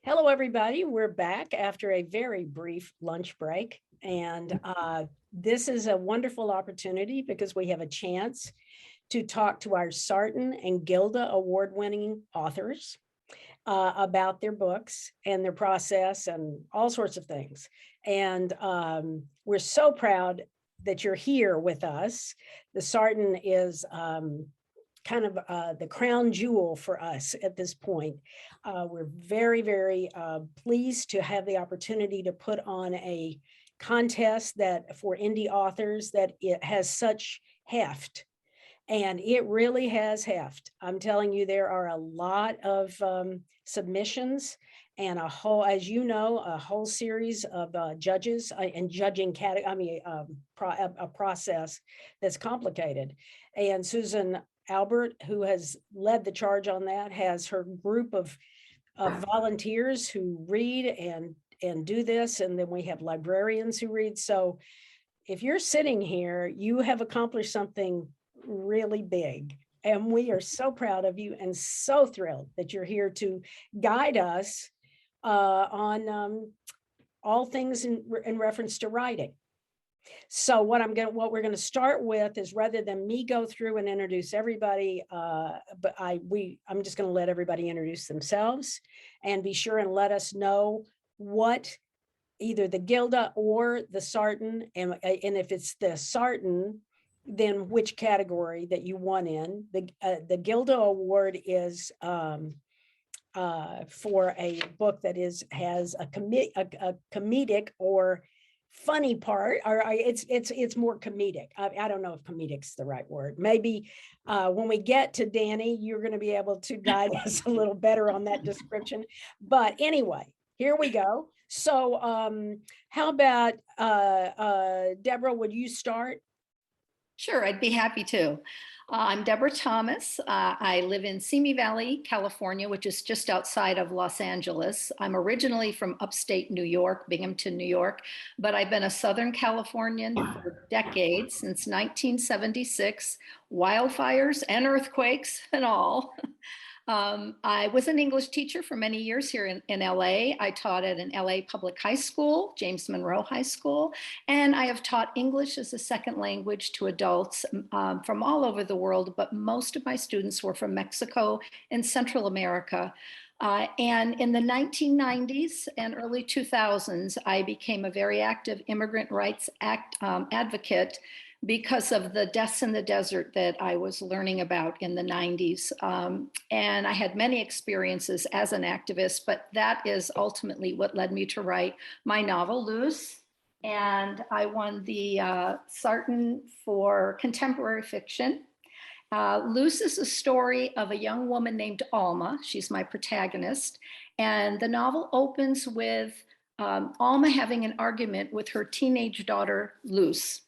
Hello, everybody. We're back after a very brief lunch break. And this is a wonderful opportunity because we have a chance to talk to our Sarton and Gilda award-winning authors about their books and their process and all sorts of things. And we're so proud that you're here with us. The Sarton is kind of the crown jewel for us at this point. We're very, very pleased to have the opportunity to put on a contest that for indie authors that it has such heft. And it really has heft. I'm telling you, there are a lot of submissions and a whole, as you know, a whole series of judges and judging a process that's complicated. And Susan Albert, who has led the charge on that, has her group of volunteers who read and do this. And then we have librarians who read. So if you're sitting here, you have accomplished something really big. And we are so proud of you and so thrilled that you're here to guide us on all things in reference to writing. So what we're going to start with is, rather than me go through and introduce everybody, but I'm just going to let everybody introduce themselves and be sure and let us know what either the Gilda or the Sarton, and if it's the Sarton, then which category that you won in. The Gilda Award is for a book that has a comedic or funny part, or it's more comedic. I don't know if comedic's the right word. Maybe when we get to Dani, you're going to be able to guide us a little better on that description. But anyway, here we go. So how about Debra, would you start? Sure, I'd be happy to. I'm Debra Thomas. I live in Simi Valley, California, which is just outside of Los Angeles. I'm originally from upstate New York, Binghamton, New York, but I've been a Southern Californian for decades, since 1976, wildfires and earthquakes and all. I was an English teacher for many years here in LA. I taught at an LA public high school, James Monroe High School, and I have taught English as a second language to adults from all over the world, but most of my students were from Mexico and Central America. And in the 1990s and early 2000s, I became a very active immigrant rights advocate because of the deaths in the desert that I was learning about in the 90s. And I had many experiences as an activist, but that is ultimately what led me to write my novel, Loose. And I won the Sarton for contemporary fiction. Loose is a story of a young woman named Alma. She's my protagonist. And the novel opens with Alma having an argument with her teenage daughter, Luce.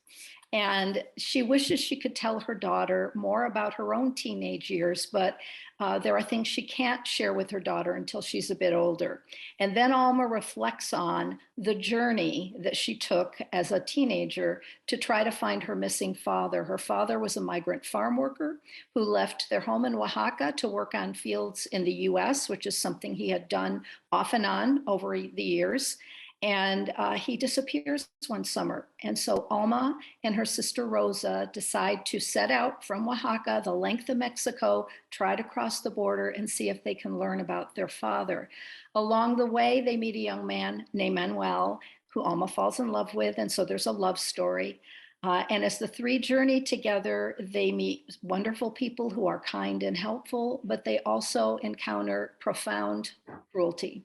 And she wishes she could tell her daughter more about her own teenage years, but there are things she can't share with her daughter until she's a bit older. And then Alma reflects on the journey that she took as a teenager to try to find her missing father. Her father was a migrant farm worker who left their home in Oaxaca to work on fields in the US, which is something he had done off and on over the years. And he disappears one summer. And so Alma and her sister Rosa decide to set out from Oaxaca, the length of Mexico, try to cross the border and see if they can learn about their father. Along the way, they meet a young man named Manuel, who Alma falls in love with. And so there's a love story. And as the three journey together, they meet wonderful people who are kind and helpful, but they also encounter profound cruelty.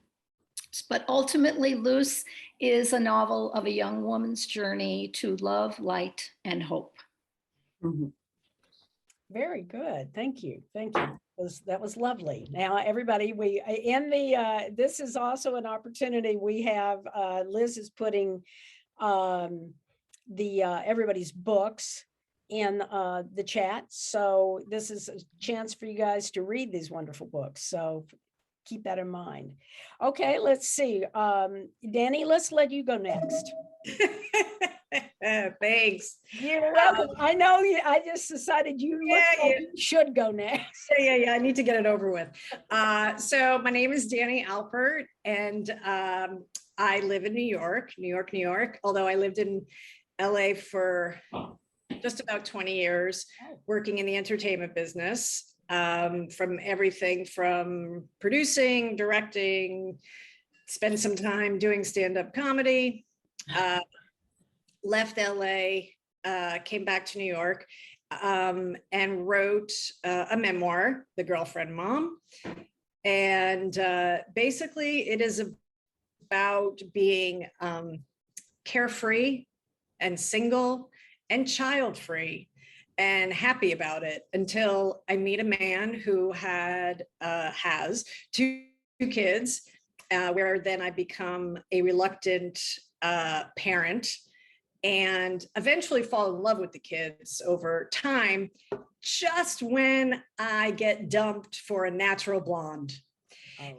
But ultimately, Loose is a novel of a young woman's journey to love, light, and hope. Mm-hmm. Very good. Thank you. Thank you. That was lovely. Now, everybody, this is also an opportunity we have. Liz is putting everybody's books in the chat. So this is a chance for you guys to read these wonderful books. So keep that in mind. Okay, let's see. Dani, let's let you go next. Thanks. You're welcome. I know you, I just decided you look like you should go next. Yeah. I need to get it over with. So my name is Dani Albert, and I live in New York. Although I lived in LA for just about 20 years, working in the entertainment business, from everything from producing, directing, spent some time doing stand-up comedy, left LA, came back to New York, and wrote a memoir, The Girlfriend Mom. And basically it is about being carefree and single and child-free and happy about it until I meet a man who has two kids, where then I become a reluctant parent and eventually fall in love with the kids over time, just when I get dumped for a natural blonde.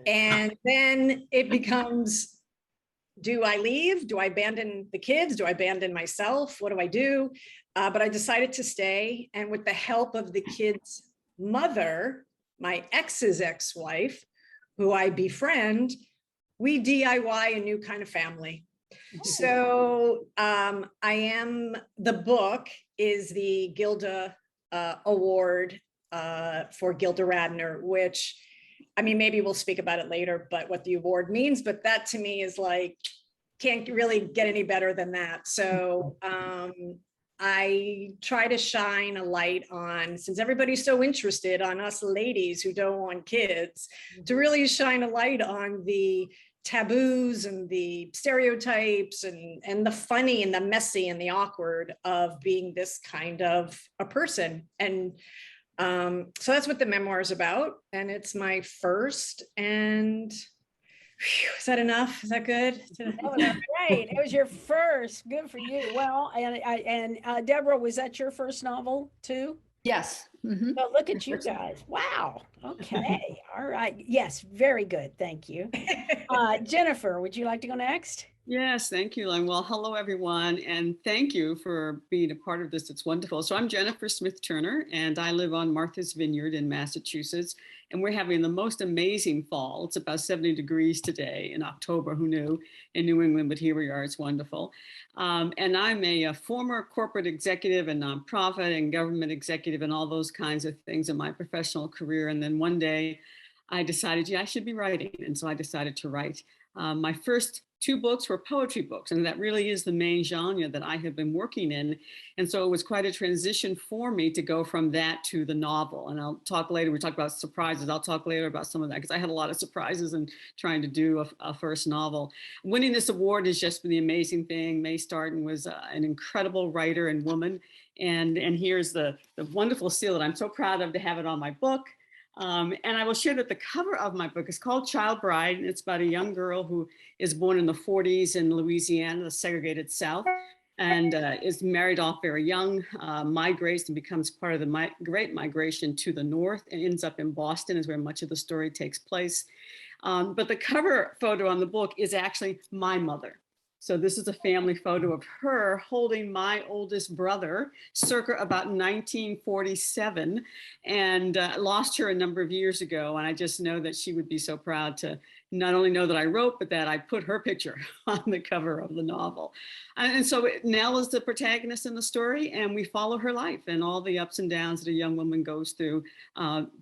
And then it becomes, do I leave? Do I abandon the kids? Do I abandon myself? What do I do? But I decided to stay. And with the help of the kids' mother, my ex's ex-wife, who I befriend, we DIY a new kind of family. So the book is the Gilda award for Gilda Radner, which, I mean, maybe we'll speak about it later, but what the award means, but that to me is like, can't really get any better than that. So I try to shine a light on, since everybody's so interested on us ladies who don't want kids, to really shine a light on the taboos and the stereotypes and the funny and the messy and the awkward of being this kind of a person. And so that's what the memoir is about. And it's my first, and is that enough? Is that good? That was great. It was your first. Good for you. Well, and Deborah, was that your first novel too? Yes. Mm-hmm. So look at you guys. Wow. Okay. All right. Yes. Very good. Thank you. Jennifer, would you like to go next? Yes, thank you, Len. Well, hello, everyone, and thank you for being a part of this. It's wonderful. So I'm Jennifer Smith Turner, and I live on Martha's Vineyard in Massachusetts, and we're having the most amazing fall. It's about 70 degrees today in October. Who knew? In New England, but here we are. It's wonderful. And I'm a former corporate executive and nonprofit and government executive and all those kinds of things in my professional career. And then one day I decided, yeah, I should be writing. And so I decided to write. My first two books were poetry books, and that really is the main genre that I have been working in. And so it was quite a transition for me to go from that to the novel. And I'll talk later, we talk about surprises. I'll talk later about some of that because I had a lot of surprises in trying to do a first novel. Winning this award has just been the amazing thing. May Sarton was an incredible writer and woman. And here's the wonderful seal that I'm so proud of to have it on my book. And I will share that the cover of my book is called Child Bride, and it's about a young girl who is born in the 40s in Louisiana, the segregated South, and is married off very young, migrates and becomes part of the Great Migration to the North, and ends up in Boston, is where much of the story takes place. But the cover photo on the book is actually my mother. So this is a family photo of her holding my oldest brother, circa about 1947, and lost her a number of years ago. And I just know that she would be so proud to not only know that I wrote, but that I put her picture on the cover of the novel. And so Nell is the protagonist in the story, and we follow her life and all the ups and downs that a young woman goes through,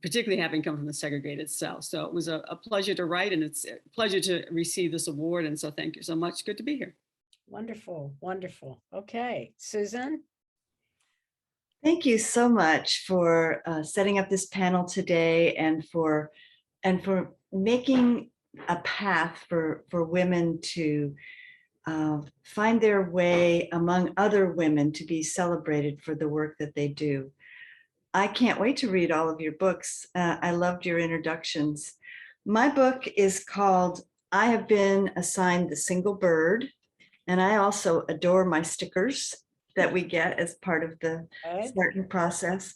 particularly having come from the segregated South. So it was a pleasure to write, and it's a pleasure to receive this award. And so thank you so much. Good to be here. Wonderful. Wonderful. Okay. Susan? Thank you so much for setting up this panel today and for making a path for women to find their way among other women to be celebrated for the work that they do. I can't wait to read all of your books. I loved your introductions. My book is called I Have Been Assigned the Single Bird, and I also adore my stickers that we get as part of the Sarton process.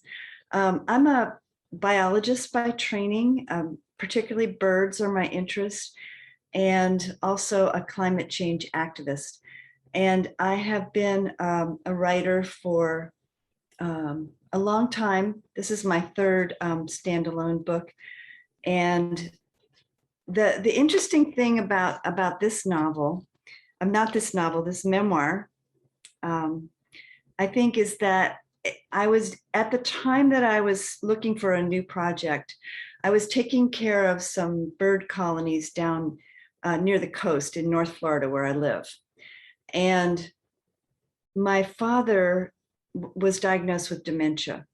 I'm a biologist by training, particularly birds are my interest, and also a climate change activist. And I have been a writer for a long time. This is my third standalone book. And the interesting thing about this novel, this memoir, I think is that I was, at the time that I was looking for a new project, I was taking care of some bird colonies down near the coast in North Florida where I live. And my father was diagnosed with dementia.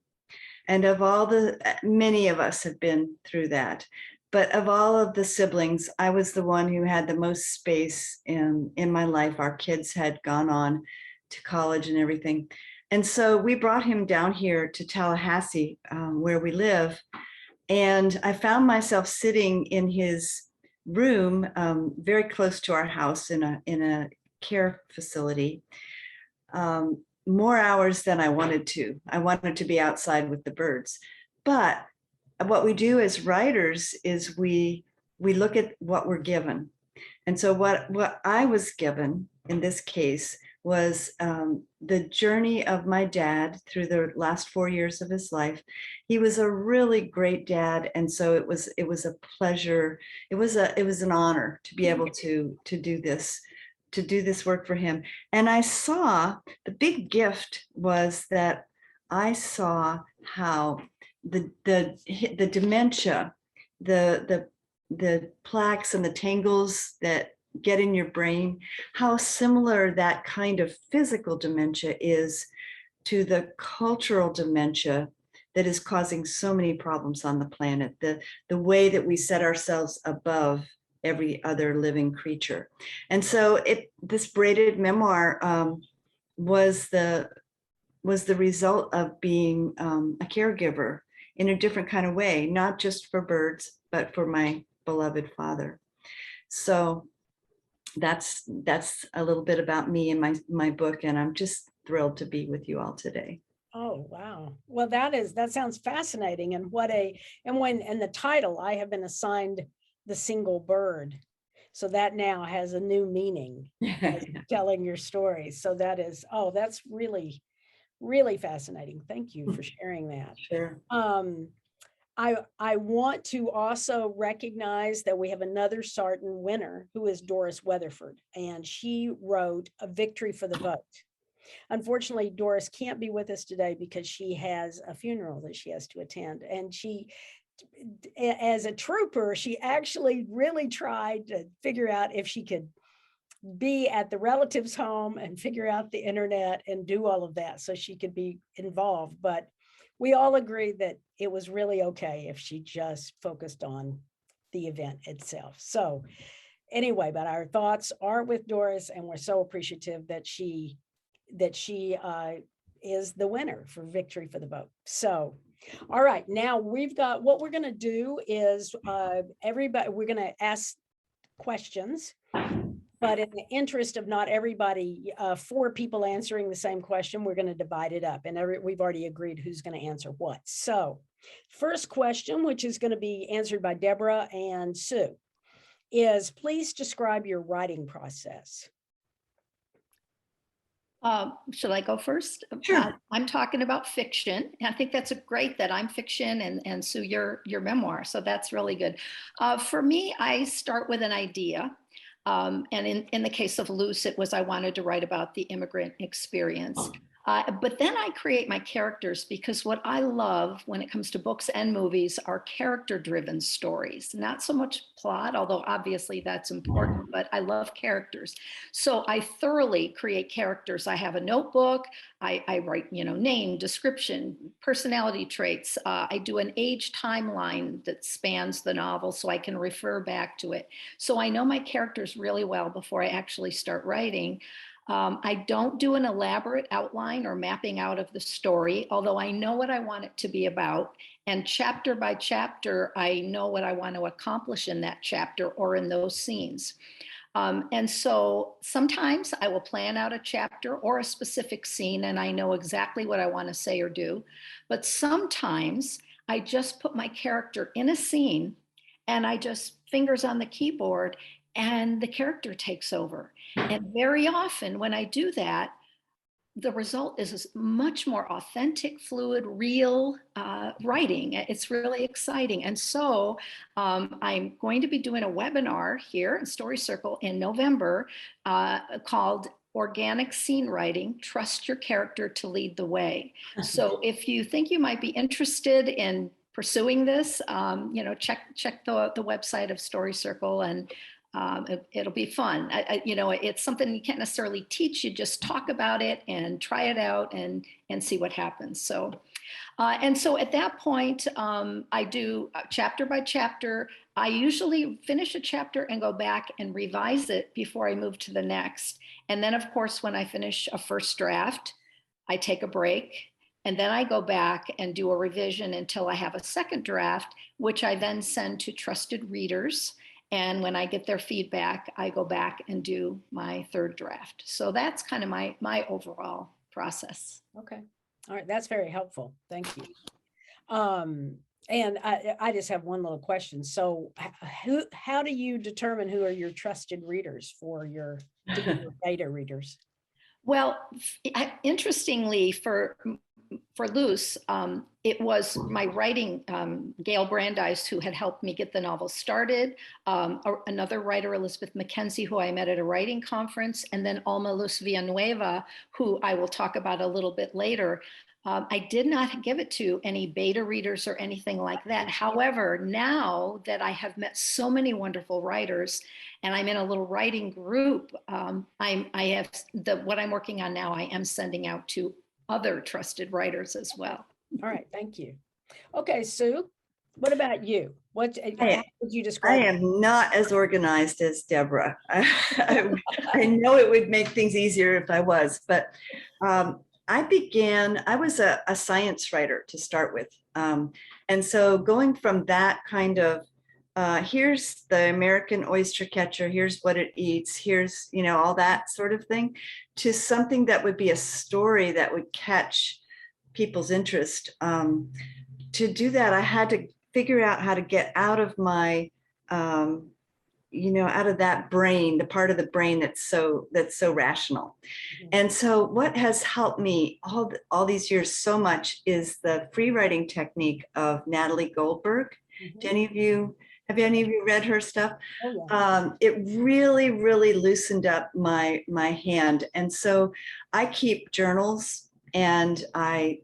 And of all many of us have been through that. But of all of the siblings, I was the one who had the most space in my life. Our kids had gone on to college and everything. And so we brought him down here to Tallahassee, where we live. And I found myself sitting in his room, very close to our house in a care facility, more hours than I wanted to. I wanted to be outside with the birds. But what we do as writers is we look at what we're given. And so what I was given in this case was the journey of my dad through the last 4 years of his life. He was a really great dad, and so it was a pleasure. It was an honor to be able to do this work for him. And I saw, the big gift was that I saw how the dementia, the plaques and the tangles that get in your brain, how similar that kind of physical dementia is to the cultural dementia that is causing so many problems on the planet, the way that we set ourselves above every other living creature. And so this braided memoir was the result of being a caregiver in a different kind of way, not just for birds, but for my beloved father. So that's a little bit about me and my book, and I'm just thrilled to be with you all today. Oh, wow. Well, that sounds fascinating. And the title, I have been assigned The Single Bird. So that now has a new meaning, as telling your story. So that's really, really fascinating. Thank you for sharing that. Sure. I want to also recognize that we have another Sarton winner, who is Doris Weatherford, and she wrote A Victory for the Vote. Unfortunately, Doris can't be with us today because she has a funeral that she has to attend. And she, as a trooper, she actually really tried to figure out if she could be at the relative's home and figure out the internet and do all of that so she could be involved. But we all agreed that it was really okay if she just focused on the event itself. So anyway, but our thoughts are with Doris, and we're so appreciative that she is the winner for Victory for the Vote. So, all right, now we've got, what we're going to do is we're going to ask questions, but in the interest of not everybody, 4 people answering the same question, we're going to divide it up, and we've already agreed who's going to answer what. So first question, which is going to be answered by Debra and Sue, is please describe your writing process. Should I go first? Sure. I'm talking about fiction. And I think that's great that I'm fiction and Sue, your memoir. So that's really good. For me, I start with an idea. And in the case of Luce, it was I wanted to write about the immigrant experience. But then I create my characters, because what I love when it comes to books and movies are character-driven stories, not so much plot, although obviously that's important, but I love characters. So I thoroughly create characters. I have a notebook. I write, name, description, personality traits. I do an age timeline that spans the novel so I can refer back to it. So I know my characters really well before I actually start writing. I don't do an elaborate outline or mapping out of the story, although I know what I want it to be about. And chapter by chapter, I know what I want to accomplish in that chapter or in those scenes. And so sometimes I will plan out a chapter or a specific scene, and I know exactly what I want to say or do. But sometimes I just put my character in a scene and I just fingers on the keyboard, and the character takes over. And very often when I do that, the result is much more authentic, fluid, real writing. It's really exciting. And so I'm going to be doing a webinar here in Story Circle in November called Organic Scene Writing, Trust Your Character to Lead the Way. So if you think you might be interested in pursuing this, check the website of Story Circle, and it'll be fun. It's something you can't necessarily teach. You just talk about it and try it out and see what happens. So, and so at that point, I do chapter by chapter. I usually finish a chapter and go back and revise it before I move to the next. And then, of course, when I finish a first draft, I take a break. And then I go back and do a revision until I have a second draft, which I then send to trusted readers. And when I get their feedback, I go back and do my third draft. So that's kind of my overall process. Okay. All right. That's very helpful. Thank you. And I just have one little question. So how do you determine who are your trusted readers for your beta readers? Well, interestingly, for Luce, it was my writing, Gail Brandeis, who had helped me get the novel started, another writer, Elizabeth Mackenzie, who I met at a writing conference, and then Alma Luz Villanueva, who I will talk about a little bit later. I did not give it to any beta readers or anything like that. However, now that I have met so many wonderful writers and I'm in a little writing group, what I'm working on now, I am sending out to other trusted writers as well. All right, thank you. Okay, Sue, what about you? How would you describe I am not as organized as Debra. I know it would make things easier if I was, but I was a science writer to start with. And so going from that kind of, here's the American oyster catcher, here's what it eats, here's, all that sort of thing, to something that would be a story that would catch people's interest. To do that, I had to figure out how to get out of my, out of that brain, the part of the brain that's so rational. And so what has helped me all these years so much is the free writing technique of Natalie Goldberg. Have any of you read her stuff? Oh, yeah. It really, really loosened up my hand. And so I keep journals, and I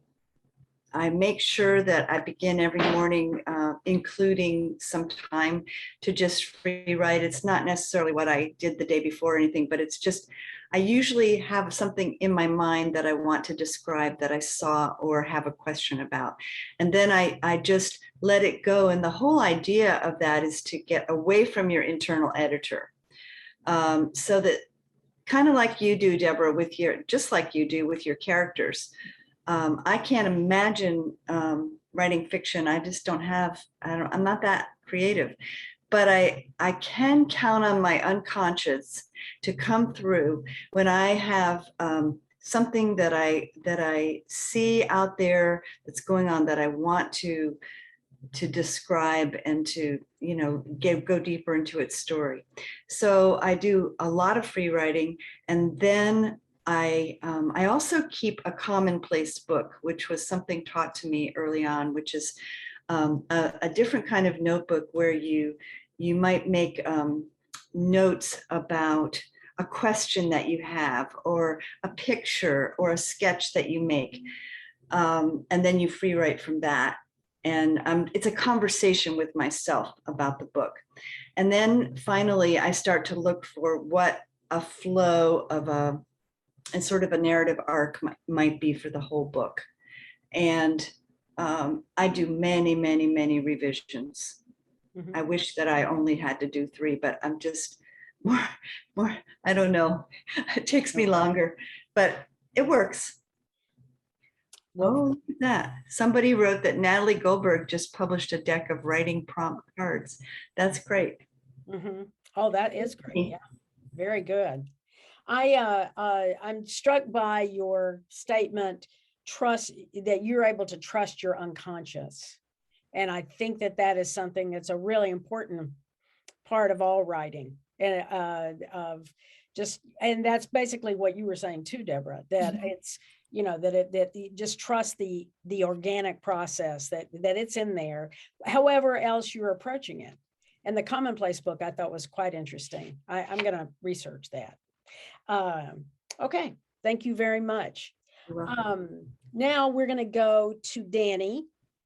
make sure that I begin every morning, including some time to just free write. It's not necessarily what I did the day before or anything, but it's just, I usually have something in my mind that I want to describe that I saw or have a question about. And then I just let it go. And the whole idea of that is to get away from your internal editor. So that kind of like you do, Debra, just like you do with your characters. I can't imagine writing fiction. I just I'm not that creative, but I can count on my unconscious to come through when I have something that I see out there that's going on that I want to describe and to, go deeper into its story. So I do a lot of free writing, and then I also keep a commonplace book, which was something taught to me early on, which is a different kind of notebook where you might make notes about a question that you have, or a picture, or a sketch that you make, and then you free write from that. And it's a conversation with myself about the book. And then finally, I start to look for what a flow of and sort of a narrative arc might be for the whole book. And I do many, many, many revisions. I wish that I only had to do 3, but I'm just more, I don't know. It takes me longer, but it works. Oh, look at that. Somebody wrote that Natalie Goldberg just published a deck of writing prompt cards. That's great. Oh, that is great. Yeah, very good. I'm struck by your statement, that you're able to trust your unconscious. And I think that is something that's a really important part of all writing, and and that's basically what you were saying too, Deborah, that it's, you know, that you just trust the organic process, that it's in there, however else you're approaching it. And the commonplace book I thought was quite interesting. I'm going to research that. Okay, thank you very much. Now we're going to go to Dani.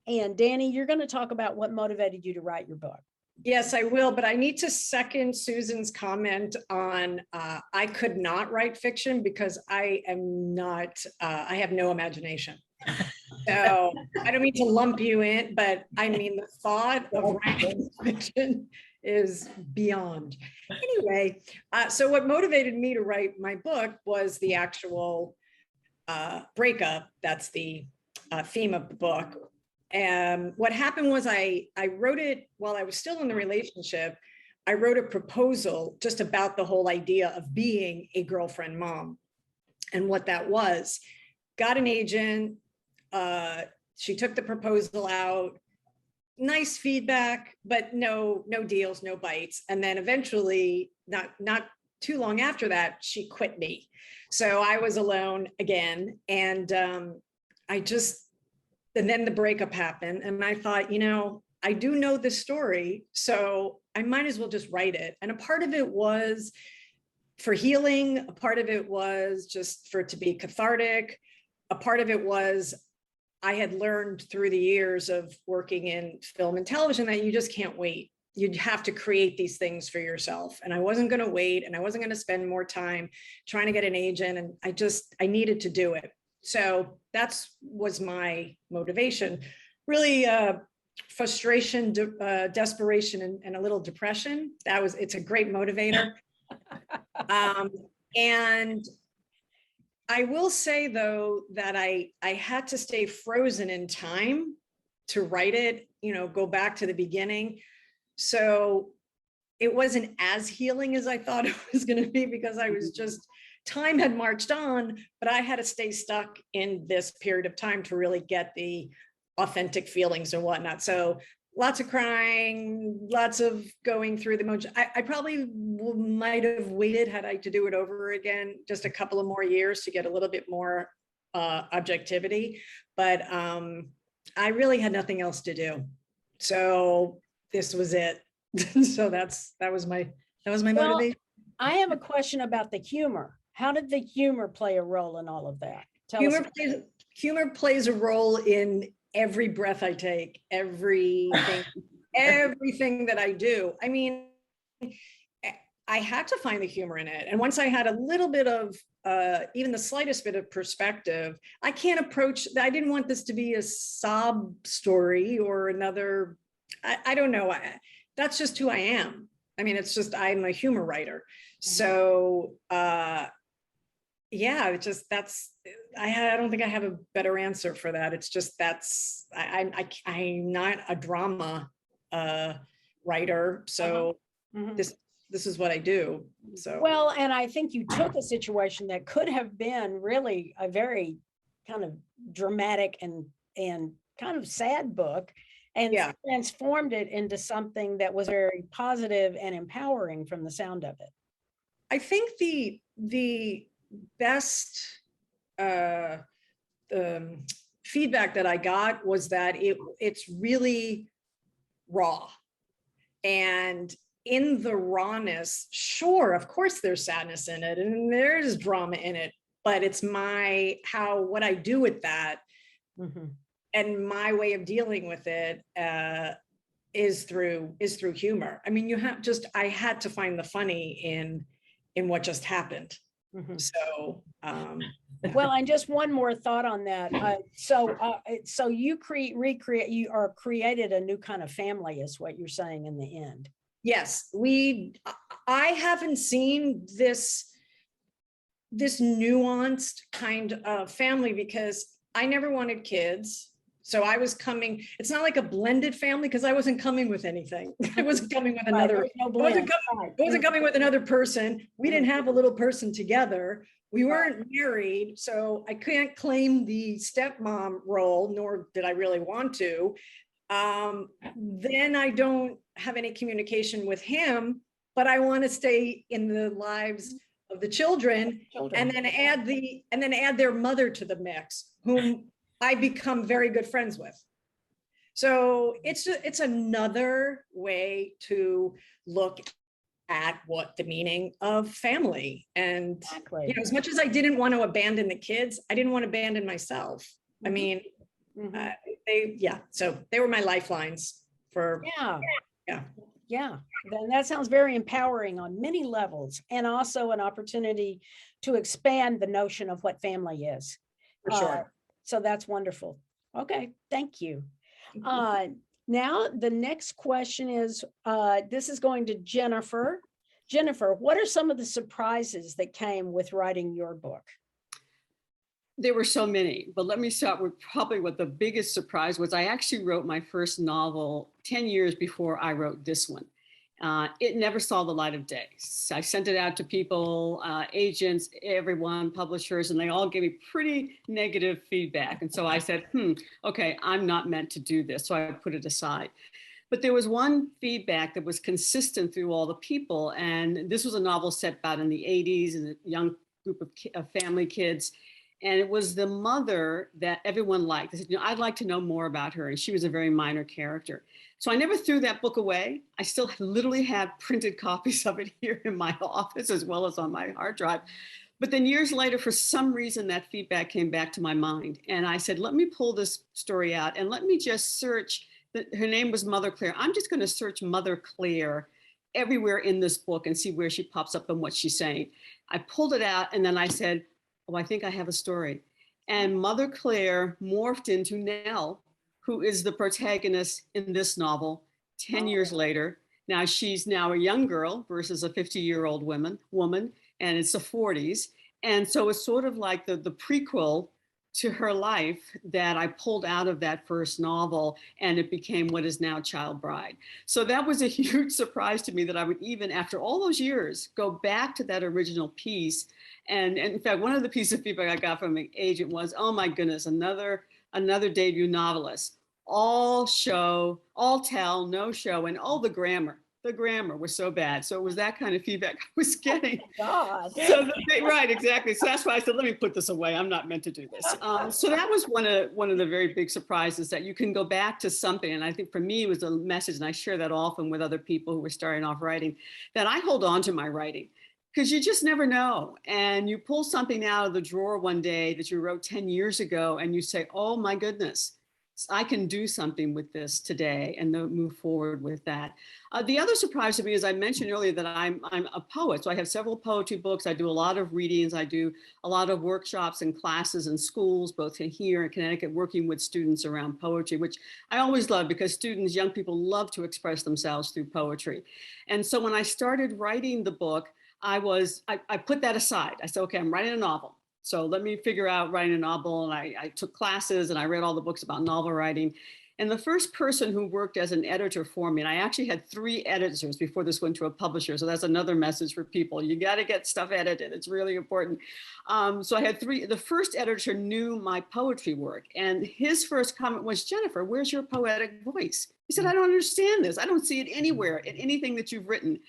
And Dani, you're going to talk about what motivated you to write your book. Yes, I will, but I need to second Susan's comment on I could not write fiction because I am not, I have no imagination. So I don't mean to lump you in, but I mean, the thought of writing fiction is beyond. Anyway, so what motivated me to write my book was the actual breakup. That's the theme of the book. And what happened was I wrote it while I was still in the relationship. I wrote a proposal just about the whole idea of being a girlfriend mom and what that was. Got an agent. She took the proposal out. Nice feedback, but no deals, no bites. And then eventually, not too long after that, she quit me. So I was alone again. And and then the breakup happened. And I thought, you know, I do know this story, so I might as well just write it. And a part of it was for healing. A part of it was just for it to be cathartic. A part of it was I had learned through the years of working in film and television that you just can't wait. You'd have to create these things for yourself. And I wasn't going to wait, and I wasn't going to spend more time trying to get an agent. And I needed to do it. So was my motivation, really frustration, desperation, and a little depression. It's a great motivator. And I will say though, that I had to stay frozen in time to write it, you know, go back to the beginning. So it wasn't as healing as I thought it was going to be, because I was just, time had marched on, but I had to stay stuck in this period of time to really get the authentic feelings and whatnot. So lots of crying, lots of going through the motion. I probably might have waited, had I to do it over again, just a couple of more years to get a little bit more objectivity. But I really had nothing else to do. So this was it. So that was my motivation. I have a question about the humor. How did the humor play a role in all of that? Humor plays a role in every breath I take, everything that I do. I mean, I had to find the humor in it. And once I had a little bit of, even the slightest bit of perspective, I didn't want this to be a sob story or another, I don't know. That's just who I am. I mean, it's just, I'm a humor writer. So, yeah, it's just, I don't think I have a better answer for that. It's just, I'm not a drama writer. So this is what I do. So, well, and I think you took a situation that could have been really a very kind of dramatic and kind of sad book, and transformed it into something that was very positive and empowering from the sound of it. I think the best feedback that I got was that it's really raw, and in the rawness, sure, of course there's sadness in it and there's drama in it, but it's what I do with that and my way of dealing with it is through humor. I mean, I had to find the funny in what just happened. So, well, and just one more thought on that. So you created a new kind of family, is what you're saying in the end. Yes, I haven't seen this nuanced kind of family because I never wanted kids. So I was coming, it's not like a blended family because I wasn't coming with anything. I wasn't coming with another, I wasn't coming with another person. We didn't have a little person together. We weren't married. So I can't claim the stepmom role, nor did I really want to. Then I don't have any communication with him, but I want to stay in the lives of the children, and then add their mother to the mix, whom I become very good friends with. So it's another way to look at what the meaning of family. And Exactly. you know, as much as I didn't want to abandon the kids, I didn't want to abandon myself. I mean, so they were my lifelines for, Yeah, then that sounds very empowering on many levels, and also an opportunity to expand the notion of what family is. for sure. So that's wonderful. Okay, thank you. Now, the next question is, this is going to Jennifer. Jennifer, what are some of the surprises that came with writing your book? There were so many, but let me start with probably what the biggest surprise was. I actually wrote my first novel 10 years before I wrote this one. It never saw the light of day. I sent it out to people, agents, everyone, publishers, and they all gave me pretty negative feedback. And so I said, okay, I'm not meant to do this. So I put it aside. But there was one feedback that was consistent through all the people. And this was a novel set about in the 80s and a young group of family kids. And it was the mother that everyone liked. They said, I'd like to know more about her. And she was a very minor character. So I never threw that book away. I still literally have printed copies of it here in my office, as well as on my hard drive. But then years later, for some reason, that feedback came back to my mind. And I said, let me pull this story out and let me just search. Her name was Mother Claire. I'm just going to search Mother Claire everywhere in this book and see where she pops up and what she's saying. I pulled it out and then I said, oh, I think I have a story. And Mother Claire morphed into Nell, who is the protagonist in this novel 10 years later. Now she's now a young girl versus a 50-year-old woman, and it's the 40s. And so it's sort of like the prequel to her life that I pulled out of that first novel, and it became what is now Child Bride. So that was a huge surprise to me that I would even, after all those years, go back to that original piece. And in fact, one of the pieces of feedback I got from an agent was, oh my goodness, another debut novelist. All show, all tell, no show, and all the grammar was so bad. So it was that kind of feedback I was getting. God. So right, exactly. So that's why I said, let me put this away. I'm not meant to do this. So that was one of the very big surprises, that you can go back to something. And I think for me, it was a message, and I share that often with other people who were starting off writing, that I hold on to my writing, because you just never know. And you pull something out of the drawer one day that you wrote 10 years ago, and you say, oh my goodness, I can do something with this today, and move forward with that. The other surprise to me, as I mentioned earlier, that I'm a poet. So I have several poetry books. I do a lot of readings. I do a lot of workshops and classes in schools, both here in Connecticut, working with students around poetry, which I always love, because students, young people, love to express themselves through poetry. And so when I started writing the book, I put that aside. I said, okay, I'm writing a novel. So let me figure out writing a novel. And I took classes and I read all the books about novel writing. And the first person who worked as an editor for me, and I actually had 3 editors before this went to a publisher. So that's another message for people. You got to get stuff edited. It's really important. So I had 3. The first editor knew my poetry work. And his first comment was, Jennifer, where's your poetic voice? He said, I don't understand this. I don't see it anywhere in anything that you've written.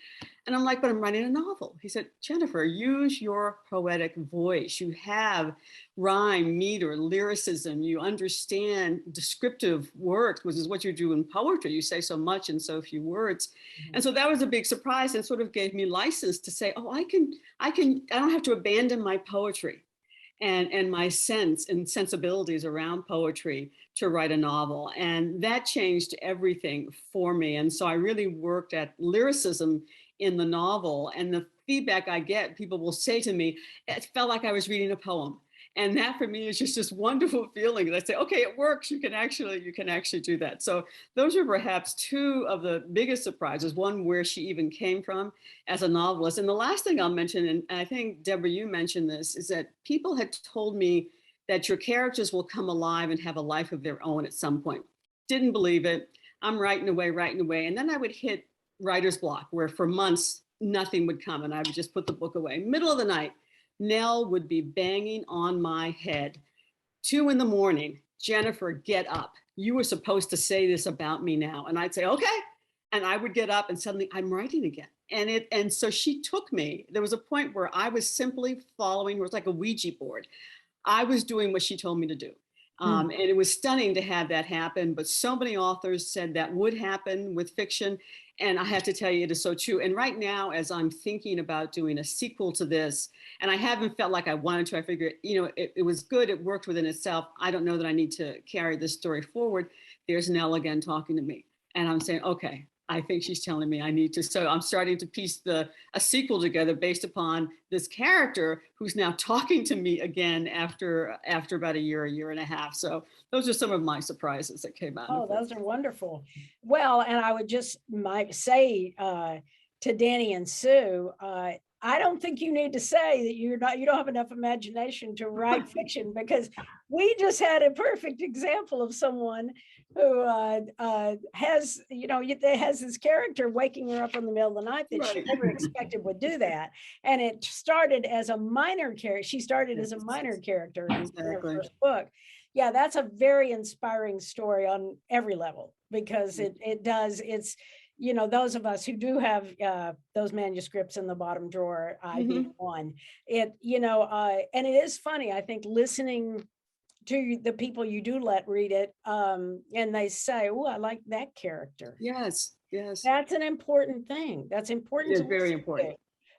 And I'm like, but I'm writing a novel. He said, Jennifer, use your poetic voice. You have rhyme, meter, lyricism. You understand descriptive work, which is what you do in poetry. You say so much in so few words. Mm-hmm. And so that was a big surprise, and sort of gave me license to say, oh, I don't have to abandon my poetry and my sense and sensibilities around poetry to write a novel. And that changed everything for me. And so I really worked at lyricism in the novel, and the feedback I get, people will say to me, it felt like I was reading a poem. And that for me is just this wonderful feeling that I say, okay, it works. You can actually do that. So those are perhaps 2 of the biggest surprises, one where she even came from as a novelist. And the last thing I'll mention, and I think Debra, you mentioned this, is that people had told me that your characters will come alive and have a life of their own at some point. Didn't believe it. I'm writing away. And then I would hit writer's block, where for months, nothing would come, and I would just put the book away. Middle of the night, Nell would be banging on my head. 2 a.m, Jennifer, get up. You were supposed to say this about me now. And I'd say, okay. And I would get up and suddenly I'm writing again. And so she took me. There was a point where I was simply following, it was like a Ouija board. I was doing what she told me to do. And it was stunning to have that happen. But so many authors said that would happen with fiction. And I have to tell you, it is so true. And right now, as I'm thinking about doing a sequel to this, and I haven't felt like I wanted to, I figured, it was good. It worked within itself. I don't know that I need to carry this story forward. There's Nell again talking to me. And I'm saying, okay, I think she's telling me I need to. So I'm starting to piece a sequel together based upon this character who's now talking to me again after about a year and a half. So those are some of my surprises that came out. Oh, those are wonderful. Well, and I would just might say to Dani and Sue, I don't think you need to say that you don't have enough imagination to write fiction, because we just had a perfect example of someone who has this character waking her up in the middle of the night that she never expected would do that. And it started as a minor character. She started as a minor character in her first book. Yeah, that's a very inspiring story on every level, because it's those of us who do have those manuscripts in the bottom drawer, I being one, and it is funny, I think, listening to the people you do let read it, and they say, oh, I like that character. Yes. That's an important thing. That's important. It's very important.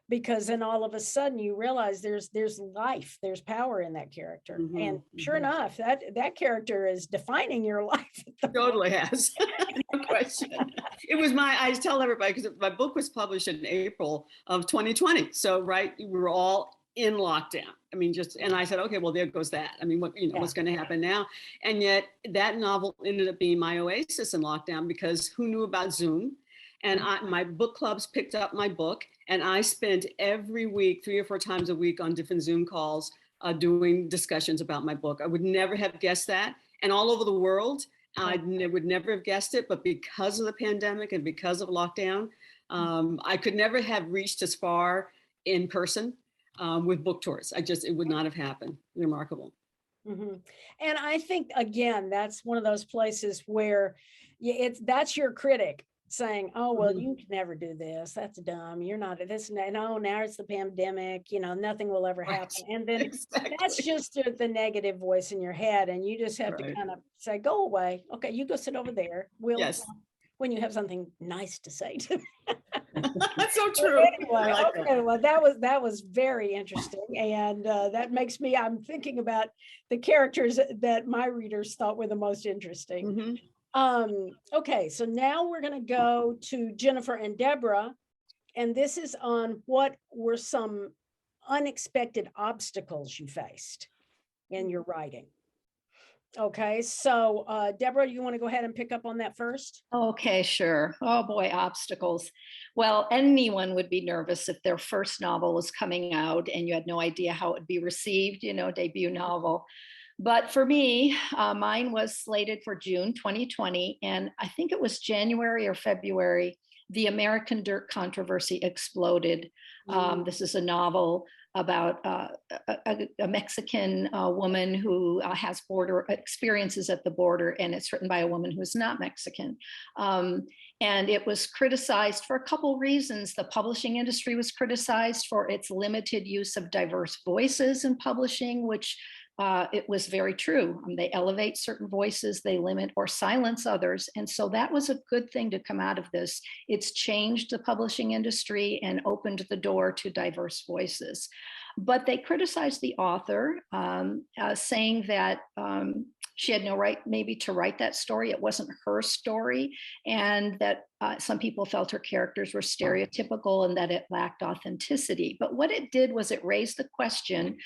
Because then all of a sudden you realize there's life, there's power in that character. And sure enough, that character is defining your life. Totally has. No question. It was I tell everybody, because my book was published in April of 2020. So, we were all in lockdown. I mean, and I said, okay, well, there goes that. I mean, what's going to happen now? And yet that novel ended up being my oasis in lockdown, because who knew about Zoom? And my book clubs picked up my book, and I spent every week, 3 or 4 times a week, on different Zoom calls doing discussions about my book. I would never have guessed that. And all over the world, I would never have guessed it. But because of the pandemic and because of lockdown, I could never have reached as far in person with book tours. It would not have happened. Remarkable. And I think, again, that's one of those places where that's your critic saying, oh, well, you can never do this. That's dumb. You're not this. No, now it's the pandemic. Nothing will ever happen. And then that's just the negative voice in your head. And you just have to kind of say, go away. Okay, you go sit over there. When you have something nice to say to me. That's so true. Anyway, well, that was very interesting. And that makes me, I'm thinking about the characters that my readers thought were the most interesting. Okay, so now we're going to go to Jennifer and Debra, and this is on what were some unexpected obstacles you faced in your writing. Okay, so Debra, you want to go ahead and pick up on that first? Okay, sure. Oh boy, obstacles. Well, anyone would be nervous if their first novel was coming out and you had no idea how it would be received, debut novel. But for me, mine was slated for June 2020, and I think it was January or February, the American Dirt controversy exploded. This is a novel about a Mexican woman who has border experiences at the border, and it's written by a woman who is not Mexican. And it was criticized for a couple reasons. The publishing industry was criticized for its limited use of diverse voices in publishing, which it was very true. They elevate certain voices, they limit or silence others. And so that was a good thing to come out of this. It's changed the publishing industry and opened the door to diverse voices. But they criticized the author, saying that she had no right maybe to write that story. It wasn't her story. And that some people felt her characters were stereotypical and that it lacked authenticity. But what it did was it raised the question,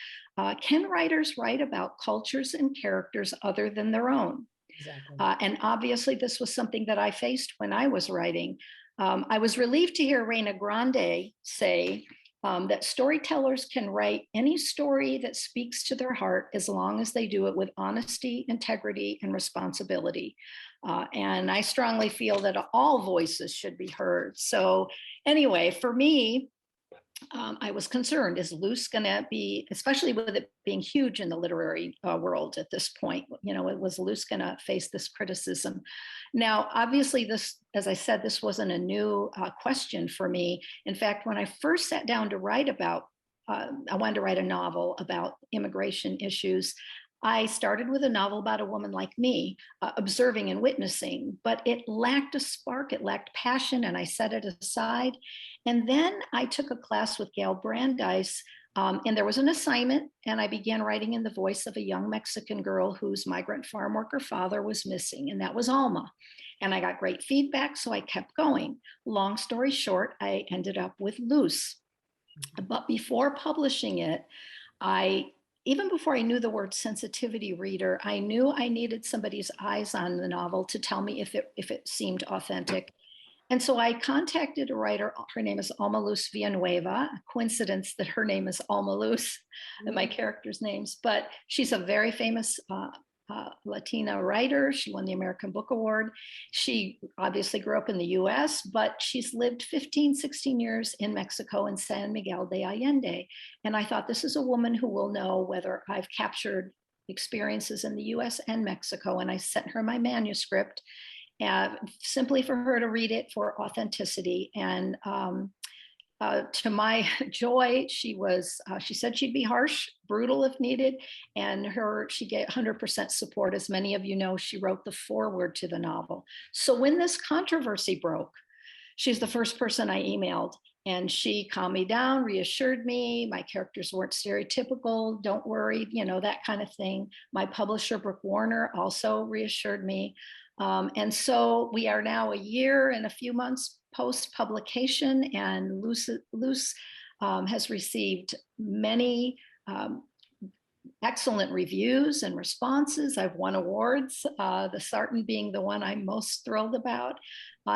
can writers write about cultures and characters other than their own? Exactly. And obviously this was something that I faced when I was writing. I was relieved to hear Reina Grande say that storytellers can write any story that speaks to their heart as long as they do it with honesty, integrity, and responsibility. And I strongly feel that all voices should be heard. So anyway, for me, I was concerned, is Luce going to be, especially with it being huge in the literary world at this point, was Luce going to face this criticism? Now, obviously, this, as I said, this wasn't a new question for me. In fact, when I first sat down to write about, I wanted to write a novel about immigration issues. I started with a novel about a woman like me, observing and witnessing, but it lacked a spark, it lacked passion, and I set it aside. And then I took a class with Gail Brandeis, and there was an assignment, and I began writing in the voice of a young Mexican girl whose migrant farm worker father was missing, and that was Alma. And I got great feedback, so I kept going. Long story short, I ended up with Luce. But before publishing it, even before I knew the word sensitivity reader, I knew I needed somebody's eyes on the novel to tell me if it seemed authentic. And so I contacted a writer. Her name is Alma Luz Villanueva. A coincidence that her name is Alma Luz, and my character's names. But she's a very famous Latina writer. She won the American Book Award. She obviously grew up in the US, but she's lived 15, 16 years in Mexico in San Miguel de Allende. And I thought, this is a woman who will know whether I've captured experiences in the US and Mexico. And I sent her my manuscript, simply for her to read it for authenticity. And to my joy, she said she'd be harsh, brutal if needed, and she gave 100% support. As many of you know, she wrote the foreword to the novel. So when this controversy broke, she's the first person I emailed, and she calmed me down, reassured me. My characters weren't stereotypical. Don't worry, that kind of thing. My publisher, Brooke Warner, also reassured me. And so we are now a year and a few months post-publication, and Luce has received many excellent reviews and responses. I've won awards, the Sarton being the one I'm most thrilled about.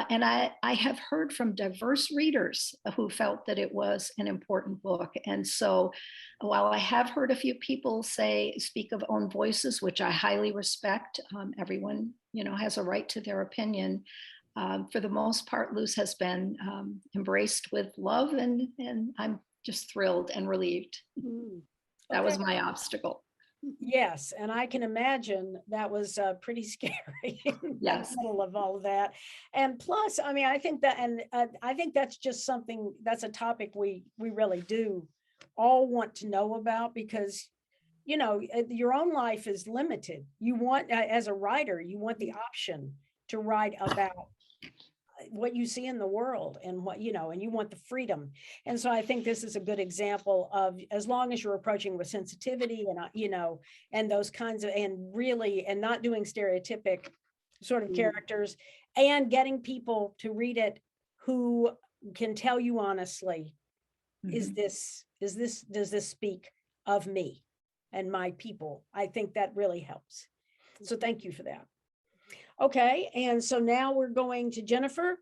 And I have heard from diverse readers who felt that it was an important book. And so while I have heard a few people speak of own voices, which I highly respect, everyone, has a right to their opinion. For the most part, Luce has been embraced with love, and I'm just thrilled and relieved. That was my obstacle. Yes, and I can imagine that was pretty scary in the middle of all of that. And plus, I mean, I think that, and I think that's just something, that's a topic we really do all want to know about, because your own life is limited. You want, as a writer, you want the option to write about what you see in the world, and what, and you want the freedom. And so I think this is a good example of, as long as you're approaching with sensitivity and, and those kinds of, and really, and not doing stereotypic sort of characters, and getting people to read it who can tell you honestly, does this speak of me and my people? I think that really helps. So thank you for that. Okay, and so now we're going to Jennifer.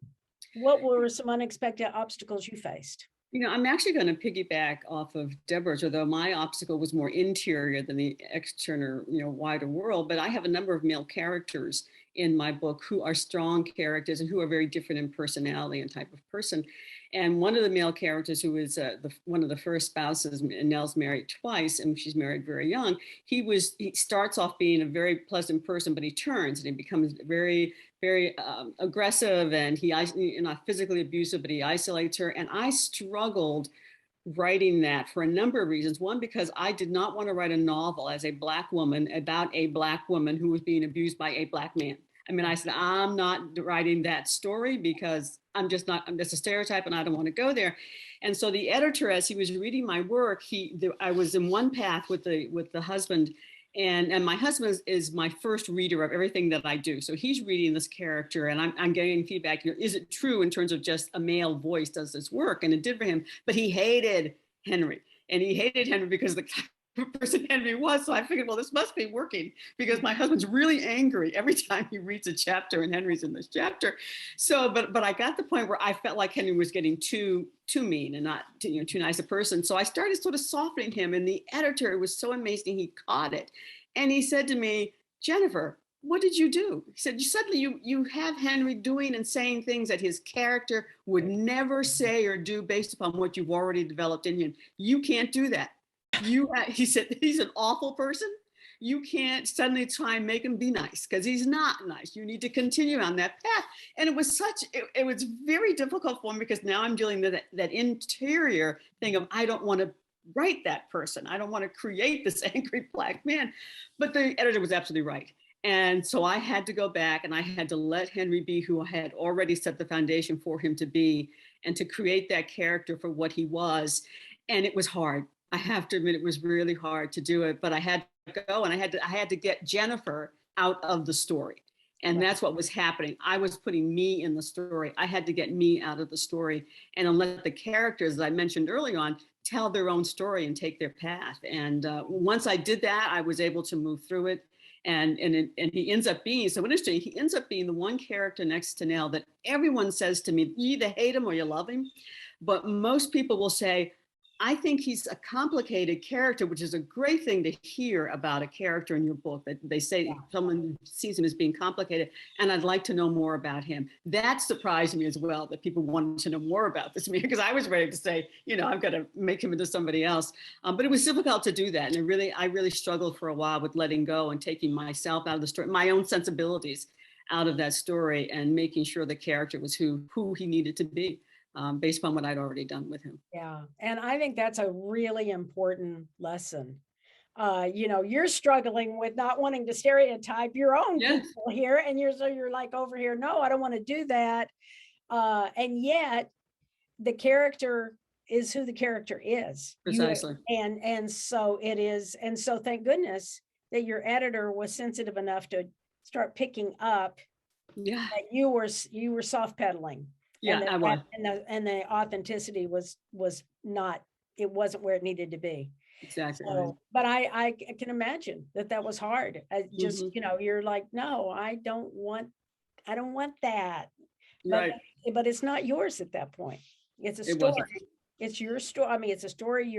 What were some unexpected obstacles you faced? I'm actually going to piggyback off of Deborah's, although my obstacle was more interior than the external, wider world. But I have a number of male characters in my book who are strong characters and who are very different in personality and type of person. And one of the male characters, who is one of the first spouses, Nell's married twice, and she's married very young. He starts off being a very pleasant person, but he turns and he becomes very, very aggressive, and not physically abusive, but he isolates her. And I struggled writing that for a number of reasons. One, because I did not want to write a novel as a Black woman about a Black woman who was being abused by a Black man. I mean, I said, I'm not writing that story because I'm that's a stereotype and I don't want to go there. And so the editor, as he was reading my work, I was in one path with the husband, and my husband is my first reader of everything that I do. So he's reading this character, and I'm getting feedback. Is it true in terms of just a male voice does this work? And it did for him, but he hated Henry. And he hated Henry because the person Henry was. So I figured, well, this must be working, because my husband's really angry every time he reads a chapter and Henry's in this chapter. So, but I got the point where I felt like Henry was getting too mean and not too nice a person. So I started sort of softening him, and the editor, it was so amazing, he caught it. And he said to me, Jennifer, what did you do? He said, you have Henry doing and saying things that his character would never say or do based upon what you've already developed in you. You can't do that. He said, he's an awful person. You can't suddenly try and make him be nice because he's not nice. You need to continue on that path. And it was it was very difficult for me because now I'm dealing with that interior thing of, I don't want to write that person. I don't want to create this angry black man. But the editor was absolutely right. And so I had to go back and I had to let Henry be who I had already set the foundation for him to be, and to create that character for what he was. And it was hard. I have to admit, it was really hard to do it, but I had to go and I had to get Jennifer out of the story. And that's what was happening. I was putting me in the story. I had to get me out of the story and let the characters, as I mentioned early on, tell their own story and take their path. And once I did that, I was able to move through it. And he ends up being, so interesting, he ends up being the one character next to Nell that everyone says to me, you either hate him or you love him. But most people will say, I think he's a complicated character, which is a great thing to hear about a character in your book, that they say someone sees him as being complicated, and I'd like to know more about him. That surprised me as well, that people wanted to know more about this man, because I was ready to say, I've got to make him into somebody else. But it was difficult to do that. And I really struggled for a while with letting go and taking myself out of the story, my own sensibilities out of that story, and making sure the character was who he needed to be. Based upon what I'd already done with him. Yeah. And I think that's a really important lesson. You're struggling with not wanting to stereotype your own people here. And you're like over here, no, I don't want to do that. And yet the character is who the character is. Precisely. And so it is. And so thank goodness that your editor was sensitive enough to start picking up that you were soft pedaling. Yeah, I was. And the authenticity was not, it wasn't where it needed to be. Exactly. So, but I can imagine that was hard. Just, you're like, no, I don't want that. Right. But it's not yours at that point. It's a story. It's your story. I mean, it's a story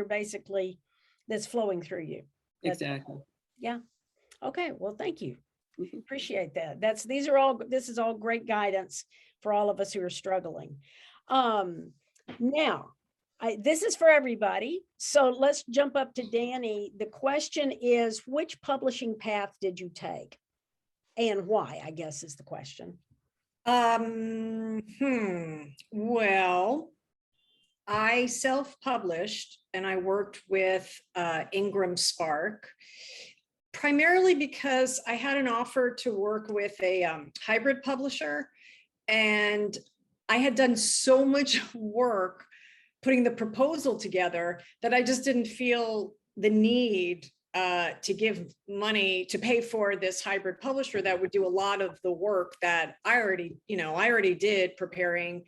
that's flowing through you. Exactly. Yeah. Okay. Well, thank you. Mm-hmm. Appreciate that. This is all great guidance for all of us who are struggling. Now, this is for everybody. So let's jump up to Dani. The question is, which publishing path did you take? And why, I guess, is the question. Well, I self-published and I worked with Ingram Spark, primarily because I had an offer to work with a hybrid publisher. And I had done so much work putting the proposal together that I just didn't feel the need to give money to pay for this hybrid publisher that would do a lot of the work that I already did putting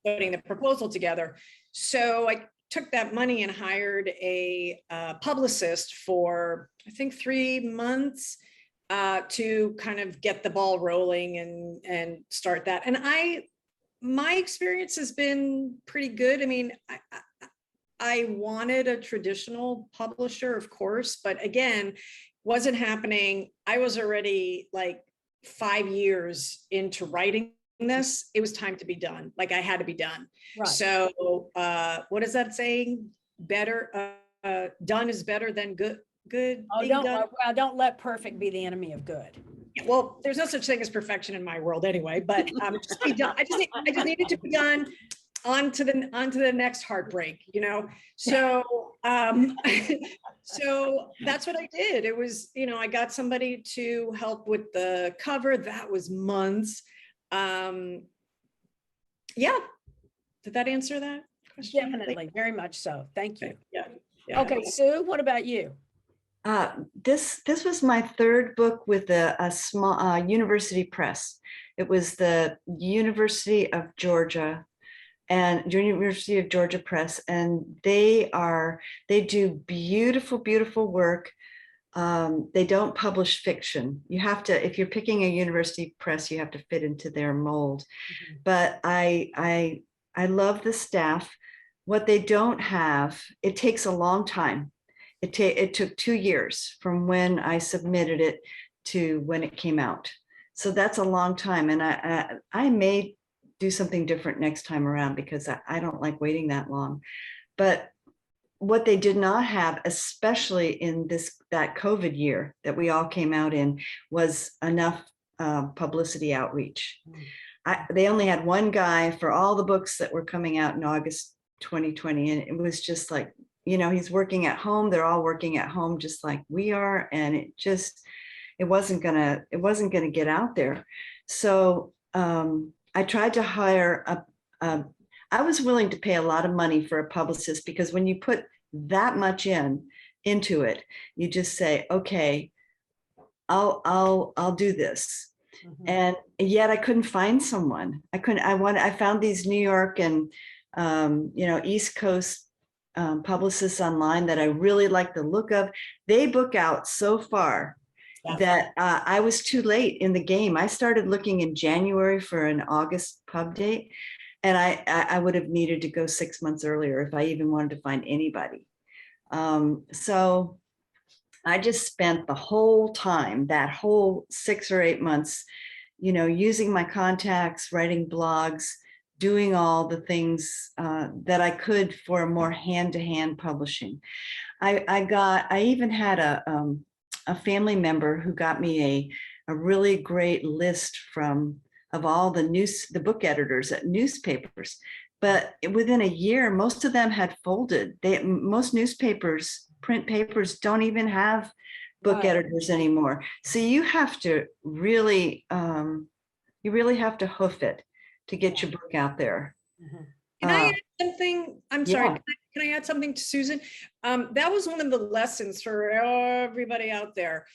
the proposal together. So I took that money and hired a publicist for, I think, 3 months. To kind of get the ball rolling and start that. And my experience has been pretty good. I mean, I wanted a traditional publisher, of course, but again, wasn't happening. I was already like 5 years into writing this. It was time to be done. Like I had to be done. Right. So what is that saying? Better, done is better than good. Don't let perfect be the enemy of good. Well, there's no such thing as perfection in my world anyway, but just be done. I just needed to be done. On to the next heartbreak, so so that's what I did. It was, I got somebody to help with the cover. That was months. Did that answer that question? Definitely, very much so. Thank you. Yeah. Okay, Sue, what about you? This was my third book with a small university press. It was the University of Georgia Press, and they do beautiful work. They don't publish fiction. You have to, if you're picking a university press, you have to fit into their mold. Mm-hmm. But I love the staff. What they don't have, it takes a long time. It took 2 years from when I submitted it to when it came out. So that's a long time. And I may do something different next time around because I don't like waiting that long. But what they did not have, especially in that COVID year that we all came out in, was enough publicity outreach. They only had one guy for all the books that were coming out in August 2020. And it was just like, he's working at home. They're all working at home just like we are. And it wasn't gonna get out there. So I tried to hire I was willing to pay a lot of money for a publicist, because when you put that much into it, you just say, okay, I'll do this. Mhm. And yet I couldn't find someone. I found these New York and East Coast publicists online that I really like the look of. They book out so far Yeah. that I was too late in the game. I started looking in January for an August pub date, and I would have needed to go 6 months earlier if I even wanted to find anybody. So I just spent the whole time, that whole 6 or 8 months, using my contacts, writing blogs, doing all the things that I could for more hand-to-hand publishing. I even had a family member who got me a really great list of all the book editors at newspapers. But within a year, most of them had folded. Most newspapers, print papers, don't even have book Right. editors anymore. So you have to really, have to hoof it to get your book out there. Mhm. Can I add something? I'm sorry. Yeah. Can I add something to Susan? That was one of the lessons for everybody out there.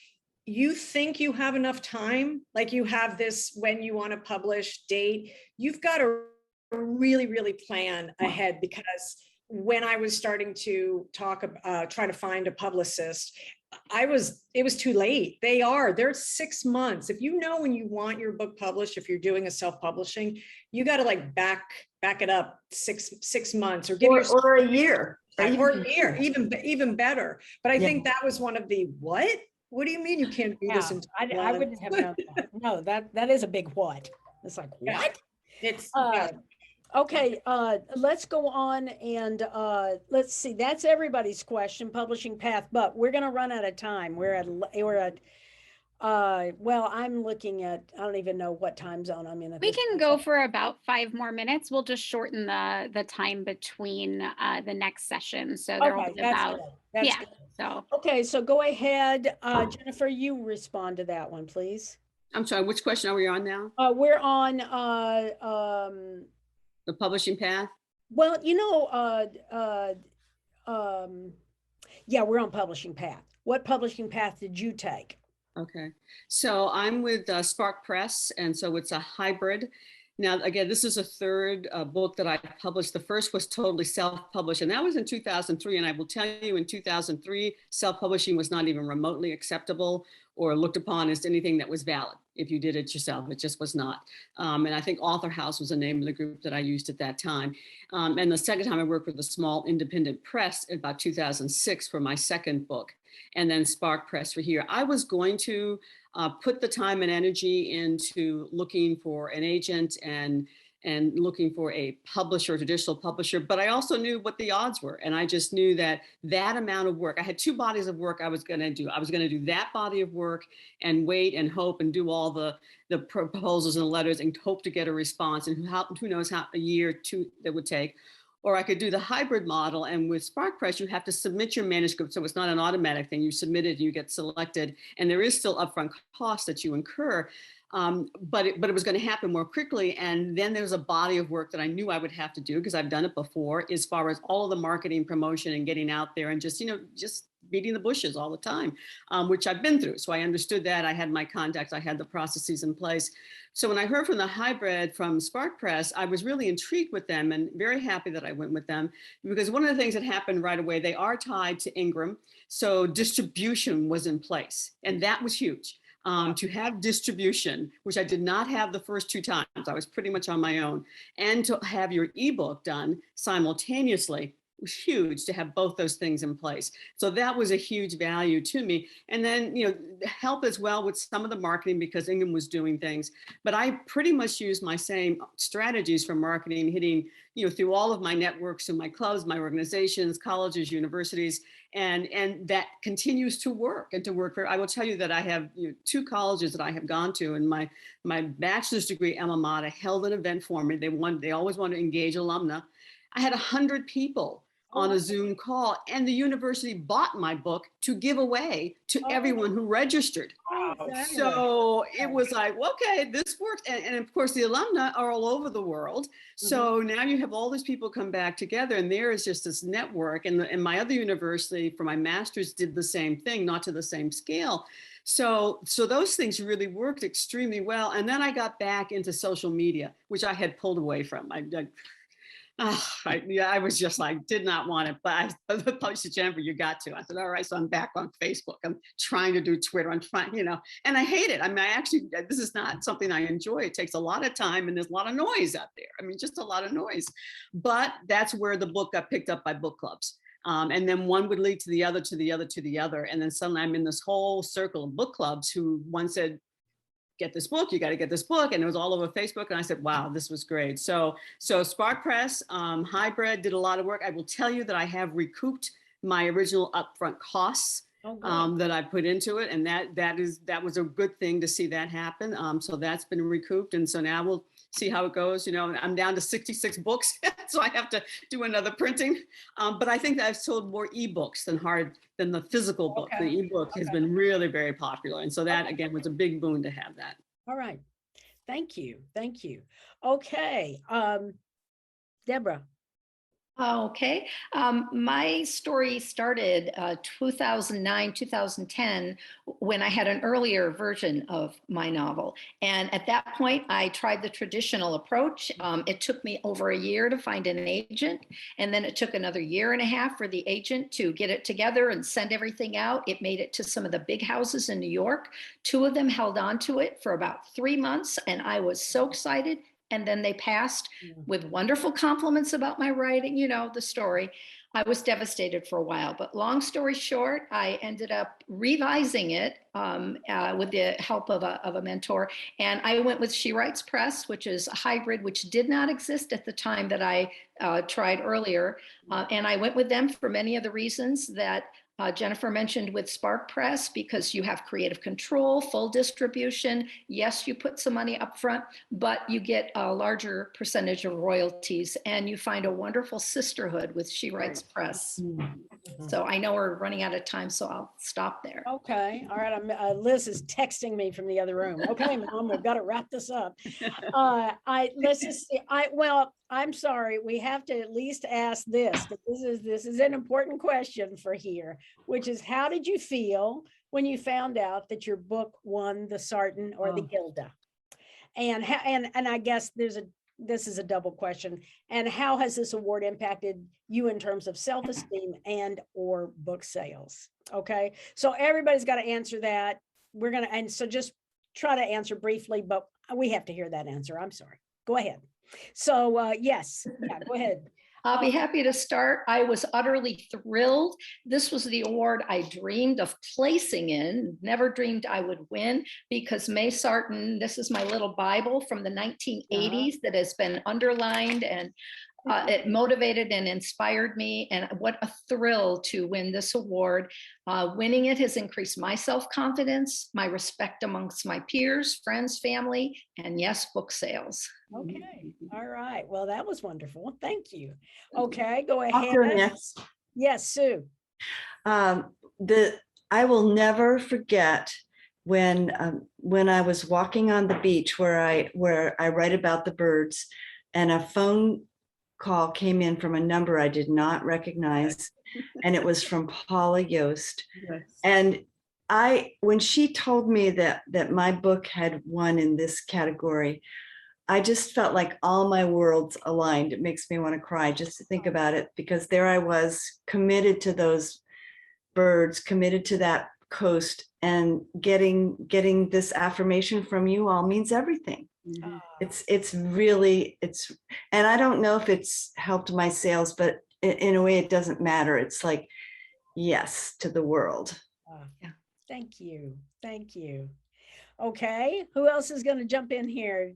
You think you have enough time, like you have this when you want to publish date, you've got to really, really plan ahead, because when I was starting to try to find a publicist, it was too late. They're 6 months. If when you want your book published, if you're doing a self-publishing, you got to like back it up six months, or give yourself or a year. or a year, even better. But I Yeah. think that was one of the what do you mean you can't do this Yeah, in 2 I wouldn't have known that. No, that is a big what. It's like, Yeah. what? It's Okay, let's go on and let's see. That's everybody's question, publishing path, but we're gonna run out of time. We're at well, I'm looking at, I don't even know what time zone I'm in. We can go for about 5 more minutes. We'll just shorten the time between the next session. So there will Okay, be that's about, good. That's yeah, good. so. Okay, so go ahead, Jennifer, you respond to that one, please. I'm sorry, which question are we on now? We're on The publishing path? well, yeah, we're on publishing path. What publishing path did you take? Okay, so I'm with Spark Press, and so it's a hybrid. Now, again, this is a third book that I published. The first was totally self-published, and that was in 2003. And I will tell you, in 2003, self-publishing was not even remotely acceptable or looked upon as anything that was valid if you did it yourself. It just was not. And I think Author House was the name of the group that I used at that time. And the second time I worked with a small independent press in about 2006 for my second book, and then Spark Press for here. I was going to put the time and energy into looking for an agent and looking for a publisher, traditional publisher, but I also knew what the odds were. And I just knew that amount of work, I had 2 bodies of work I was going to do. I was going to do that body of work and wait and hope and do all the proposals and letters and hope to get a response. And who knows how a year or 2 that would take. Or I could do the hybrid model, and with Spark Press, you have to submit your manuscript. So it's not an automatic thing. You submit it, you get selected, and there is still upfront costs that you incur. But it was going to happen more quickly. And then there's a body of work that I knew I would have to do, because I've done it before, as far as all of the marketing, promotion, and getting out there and just beating the bushes all the time, which I've been through. So I understood that. I had my contacts, I had the processes in place. So when I heard from the hybrid from Spark Press, I was really intrigued with them and very happy that I went with them, because one of the things that happened right away, they are tied to Ingram. So distribution was in place, and that was huge. To have distribution, which I did not have the first 2 times. I was pretty much on my own. And to have your ebook done simultaneously was huge to have both those things in place. So that was a huge value to me. And then, help as well with some of the marketing because Ingham was doing things. But I pretty much used my same strategies for marketing, hitting, through all of my networks, through my clubs, my organizations, colleges, universities, and that continues to work and to work for. I will tell you that I have 2 colleges that I have gone to, and my bachelor's degree alma mater held an event for me. They always want to engage alumna. I had 100 people on a Zoom call, and the university bought my book to give away to everyone who registered. So it was like, okay, this works. And of course, the alumni are all over the world. So now you have all these people come back together, and there is just this network. And my other university for my master's did the same thing, not to the same scale. So those things really worked extremely well. And then I got back into social media, which I had pulled away from. I was just like, did not want it, but I posted, Jennifer, you got to. I said, all right, so I'm back on Facebook. I'm trying to do Twitter. I'm trying, and I hate it. I mean, this is not something I enjoy. It takes a lot of time and there's a lot of noise out there. I mean, just a lot of noise. But that's where the book got picked up by book clubs. And then one would lead to the other, to the other, to the other. And then suddenly I'm in this whole circle of book clubs who one said, get this book, you got to get this book. And it was all over Facebook. And I said, wow, this was great. So Spark Press, Hybrid did a lot of work. I will tell you that I have recouped my original upfront costs that I put into it. And that was a good thing to see that happen. So that's been recouped. And so now we'll see how it goes. I'm down to 66 books, so I have to do another printing. But I think that I've sold more ebooks than the physical book. The ebook has been really very popular. And so that, again, was a big boon to have that. All right. Thank you. Thank you. Okay. Deborah. Okay. My story started 2009, 2010, when I had an earlier version of my novel. And at that point, I tried the traditional approach. It took me over a year to find an agent. And then it took another year and a half for the agent to get it together and send everything out. It made it to some of the big houses in New York. 2 of them held on to it for about 3 months. And I was so excited. And then they passed with wonderful compliments about my writing, the story. I was devastated for a while, but long story short, I ended up revising it with the help of a mentor. And I went with She Writes Press, which is a hybrid, which did not exist at the time that I tried earlier. And I went with them for many of the reasons that Jennifer mentioned with Spark Press, because you have creative control, full distribution. Yes, you put some money up front, but you get a larger percentage of royalties, and you find a wonderful sisterhood with She Writes Press. So I know we're running out of time, so I'll stop there. Okay. All right. Liz is texting me from the other room. Okay, Mom, we've got to wrap this up. Let's just see. I'm sorry. We have to at least ask this. This is an important question for here, which is, how did you feel when you found out that your book won the Sarton or the Gilda? And I guess this is a double question. And how has this award impacted you in terms of self-esteem and or book sales? Okay, so everybody's got to answer that. So just try to answer briefly, but we have to hear that answer. I'm sorry. Go ahead. So yes, go ahead. I'll be happy to start. I was utterly thrilled. This was the award I dreamed of placing in, never dreamed I would win, because May Sarton, this is my little Bible from the 1980s that has been underlined, and it motivated and inspired me. And what a thrill to win this award. Winning it has increased my self-confidence, my respect amongst my peers, friends, family, and yes, book sales. Okay. All right. Well, that was wonderful. Thank you. Okay, go ahead. I'll go next. Yes, Sue. I will never forget when I was walking on the beach where I write about the birds, and a phone call came in from a number I did not recognize, and it was from Paula Yost. Yes. And when she told me that my book had won in this category, I just felt like all my worlds aligned. It makes me want to cry just to think about it, because there I was, committed to those birds, committed to that coast, and getting this affirmation from you all means everything. It's really, and I don't know if it's helped my sales, but in a way, it doesn't matter. It's like, yes, to the world. Yeah. Thank you. Thank you. Okay, who else is going to jump in here?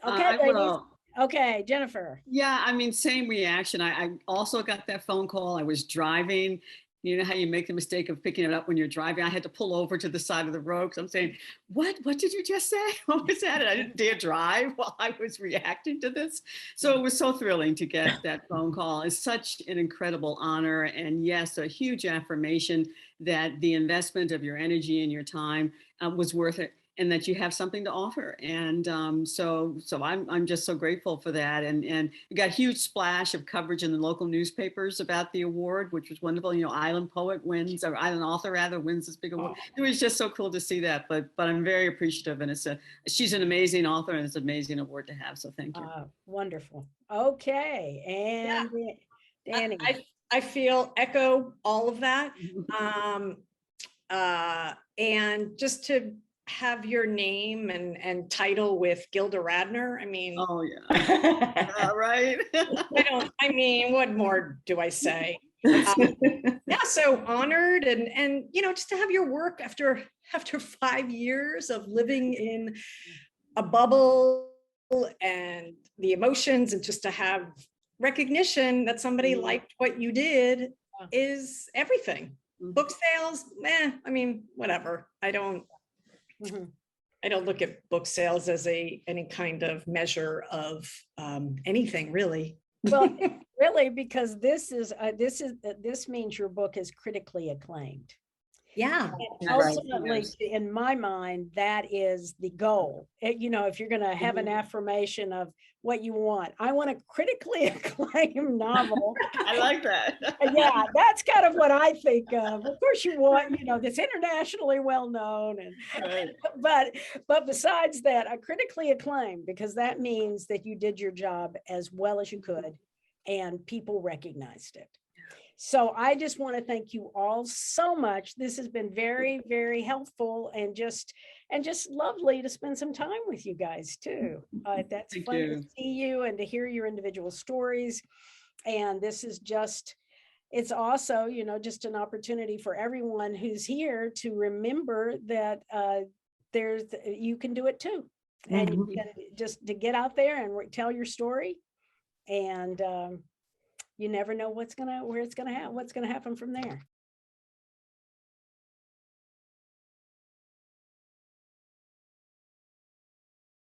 Okay, I ladies. will. Okay, Jennifer. Yeah, I mean, same reaction. I also got that phone call. I was driving. You know how you make the mistake of picking it up when you're driving? I had to pull over to the side of the road because I'm saying, what did you just say? What was that? And I didn't dare drive while I was reacting to this. So it was so thrilling to get that phone call. It's such an incredible honor. And yes, a huge affirmation that the investment of your energy and your time was worth it, and that you have something to offer. And so I'm just so grateful for that. And we got a huge splash of coverage in the local newspapers about the award, which was wonderful. You know, Island Poet wins, or Island Author rather, wins this big award. It was just so cool to see that. But I'm very appreciative, and she's an amazing author, and it's an amazing award to have. So thank you. Wonderful. Okay, and Dani. I feel echo all of that. And just to have your name and title with Gilda Radner. I mean, Oh yeah, right. I mean, what more do I say? Yeah, so honored, and you know, just to have your work after 5 years of living in a bubble and the emotions, and just to have recognition that somebody liked what you did is everything. Book sales, I mean, whatever. I don't look at book sales as any kind of measure of anything, really. Well, really, because this means your book is critically acclaimed. Yeah. And ultimately, in my mind, that is the goal. You know, if you're going to have an affirmation of what you want, I want a critically acclaimed novel. I like that. Yeah, that's kind of what I think of. Of course, you want, you know, that's internationally well known, and but besides that, a critically acclaimed, because that means that you did your job as well as you could, and people recognized it. So I just want to thank you all so much. This has been very, very helpful, and just lovely to spend some time with you guys too. That's Thank fun you. to see you and to hear your individual stories. And this is it's also, you know, just an opportunity for everyone who's here to remember that you can do it too. And you can just to get out there and tell your story, and you never know what's gonna happen from there.